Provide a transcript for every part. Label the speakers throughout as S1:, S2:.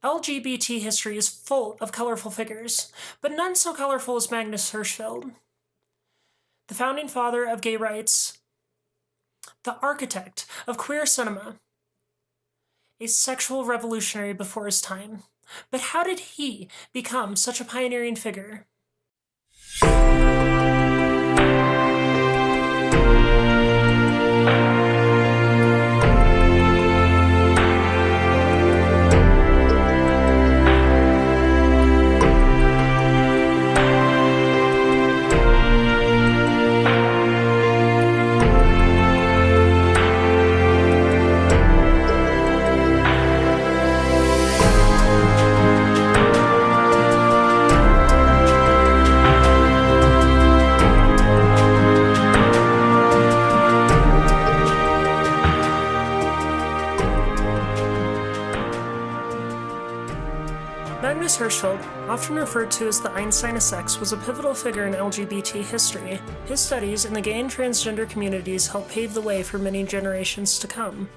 S1: LGBT history is full of colorful figures, but none so colorful as Magnus Hirschfeld. The founding father of gay rights, the architect of queer cinema, a sexual revolutionary before his time. But how did he become such a pioneering figure? Magnus Hirschfeld, often referred to as the Einstein of sex, was a pivotal figure in LGBT history. His studies in the gay and transgender communities helped pave the way for many generations to come.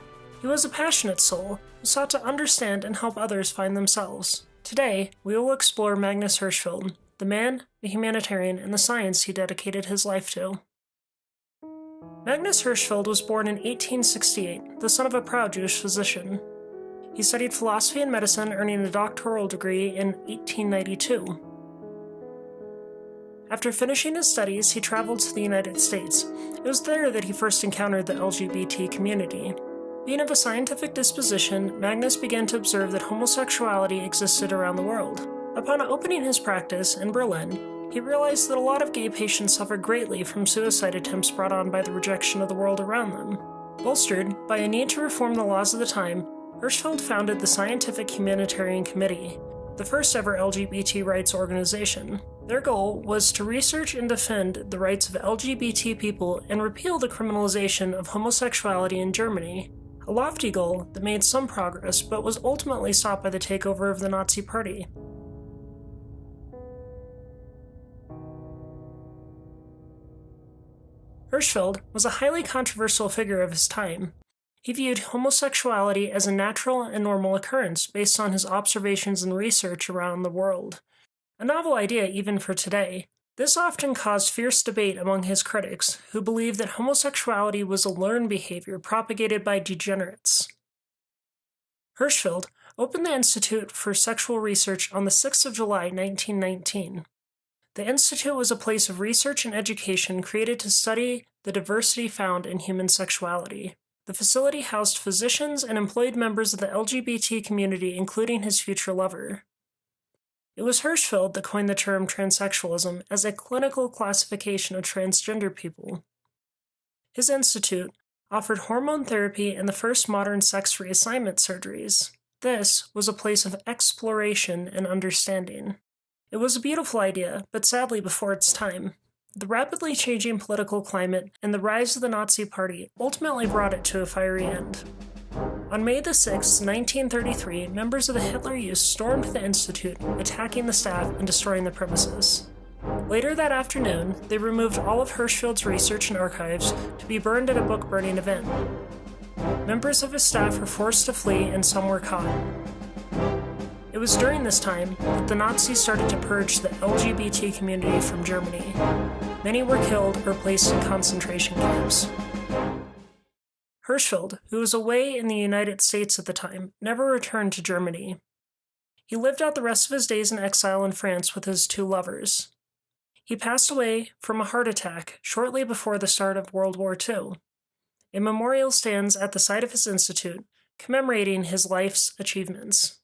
S1: He was a passionate soul who sought to understand and help others find themselves. Today, we will explore Magnus Hirschfeld, the man, the humanitarian, and the science he dedicated his life to. Magnus Hirschfeld was born in 1868, the son of a proud Jewish physician. He studied philosophy and medicine, earning a doctoral degree in 1892. After finishing his studies, he traveled to the United States. It was there that he first encountered the LGBT community. Being of a scientific disposition, Magnus began to observe that homosexuality existed around the world. Upon opening his practice in Berlin, he realized that a lot of gay patients suffered greatly from suicide attempts brought on by the rejection of the world around them. Bolstered by a need to reform the laws of the time, Hirschfeld founded the Scientific Humanitarian Committee, the first ever LGBT rights organization. Their goal was to research and defend the rights of LGBT people and repeal the criminalization of homosexuality in Germany, a lofty goal that made some progress but was ultimately stopped by the takeover of the Nazi Party. Hirschfeld was a highly controversial figure of his time. He viewed homosexuality as a natural and normal occurrence based on his observations and research around the world. A novel idea even for today. This often caused fierce debate among his critics, who believed that homosexuality was a learned behavior propagated by degenerates. Hirschfeld opened the Institute for Sexual Research on the 6th of July, 1919. The institute was a place of research and education created to study the diversity found in human sexuality. The facility housed physicians and employed members of the LGBT community, including his future lover. It was Hirschfeld that coined the term transsexualism as a clinical classification of transgender people. His institute offered hormone therapy and the first modern sex reassignment surgeries. This was a place of exploration and understanding. It was a beautiful idea, but sadly before its time. The rapidly changing political climate and the rise of the Nazi Party ultimately brought it to a fiery end. On May 6, 1933, members of the Hitler Youth stormed the Institute, attacking the staff and destroying the premises. Later that afternoon, they removed all of Hirschfeld's research and archives to be burned at a book-burning event. Members of his staff were forced to flee and some were caught. It was during this time that the Nazis started to purge the LGBT community from Germany. Many were killed or placed in concentration camps. Hirschfeld, who was away in the United States at the time, never returned to Germany. He lived out the rest of his days in exile in France with his two lovers. He passed away from a heart attack shortly before the start of World War II. A memorial stands at the site of his institute, commemorating his life's achievements.